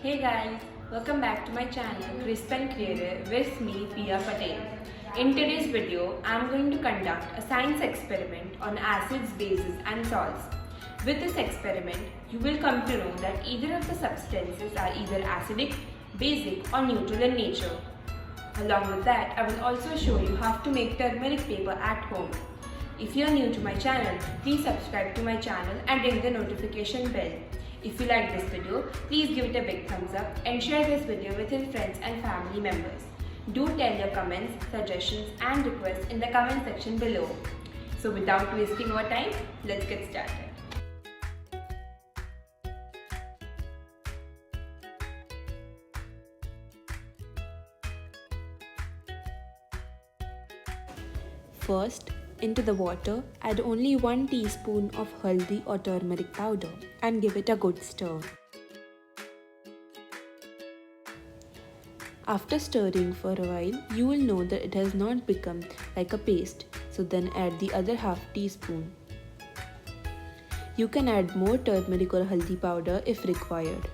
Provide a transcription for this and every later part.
Hey guys, welcome back to my channel Crisp and Creative with me Pia Patel. In today's video, I am going to conduct a science experiment on acids, bases and salts. With this experiment, you will come to know that either of the substances are either acidic, basic or neutral in nature. Along with that, I will also show you how to make turmeric paper at home. If you are new to my channel, please subscribe to my channel and ring the notification bell. If you like this video, please give it a big thumbs up and share this video with your friends and family members. Do tell your comments, suggestions and requests in the comment section below. So without wasting our time, let's get started. First, into the water, add only 1 teaspoon of haldi or turmeric powder and give it a good stir. After stirring for a while, you will know that it has not become like a paste, so then add the other half teaspoon. You can add more turmeric or haldi powder if required.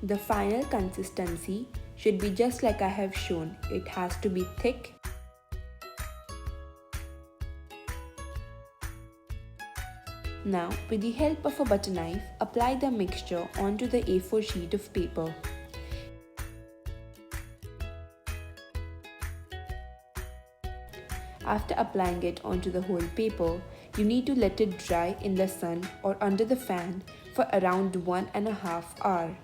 The final consistency should be just like I have shown. It has to be thick. Now, with the help of a butter knife, apply the mixture onto the A4 sheet of paper. After applying it onto the whole paper, you need to let it dry in the sun or under the fan for around 1.5 hours.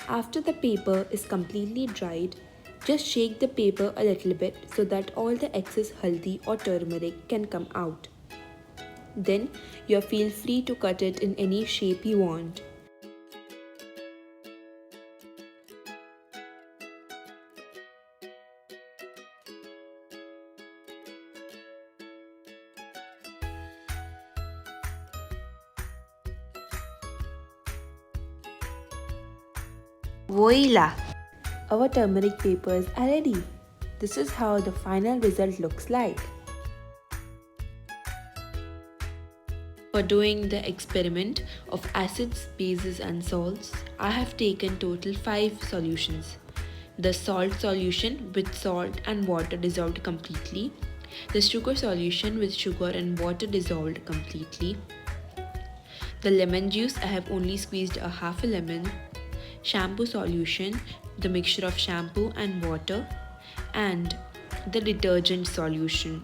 After the paper is completely dried, just shake the paper a little bit so that all the excess haldi or turmeric can come out. Then you feel free to cut it in any shape you want. Voila! Our turmeric papers are ready. This is how the final result looks like. For doing the experiment of acids, bases and salts, I have taken total 5 solutions. The salt solution with salt and water dissolved completely. The sugar solution with sugar and water dissolved completely. The lemon juice, I have only squeezed a half a lemon. Shampoo solution, the mixture of shampoo and water, and the detergent solution.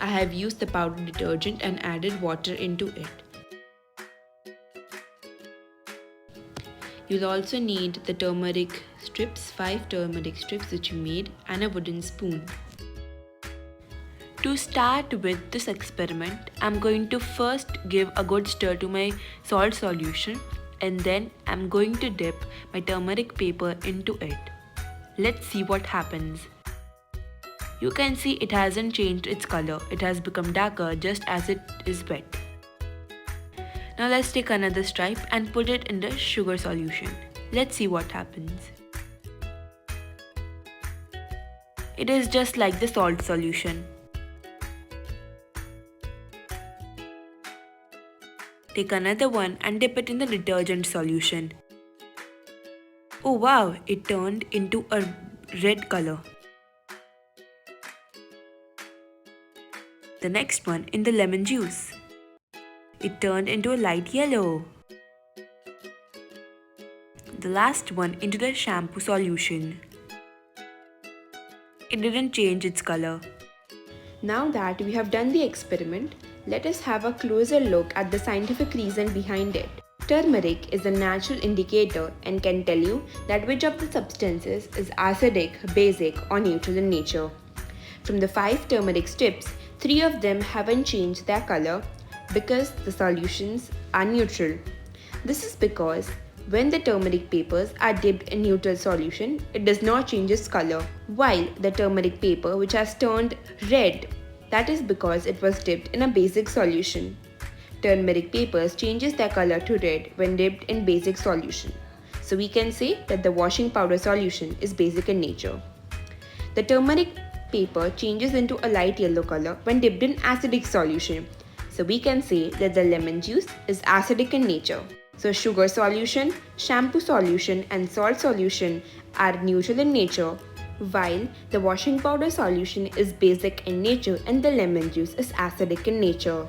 I have used the powder detergent and added water into it. You'll also need the turmeric strips, 5 turmeric strips which you made, and a wooden spoon. To start with this experiment, I'm going to first give a good stir to my salt solution, and then I'm going to dip my turmeric paper into it. Let's see what happens. You can see it hasn't changed its color. It has become darker just as it is wet. Now let's take another stripe and put it in the sugar solution. Let's see what happens. It is just like the salt solution. Take another one and dip it in the detergent solution. Oh wow, it turned into a red color. The next one in the lemon juice. It turned into a light yellow. The last one into the shampoo solution. It didn't change its color. Now that we have done the experiment, let us have a closer look at the scientific reason behind it. Turmeric is a natural indicator and can tell you that which of the substances is acidic, basic or neutral in nature. From the 5 turmeric strips, 3 of them haven't changed their color because the solutions are neutral. This is because when the turmeric papers are dipped in neutral solution, it does not change its color, while the turmeric paper which has turned red, that is because it was dipped in a basic solution. Turmeric papers changes their color to red when dipped in basic solution. So we can say that the washing powder solution is basic in nature. The turmeric paper changes into a light yellow color when dipped in acidic solution. So we can say that the lemon juice is acidic in nature. So sugar solution, shampoo solution and salt solution are neutral in nature, while the washing powder solution is basic in nature and the lemon juice is acidic in nature.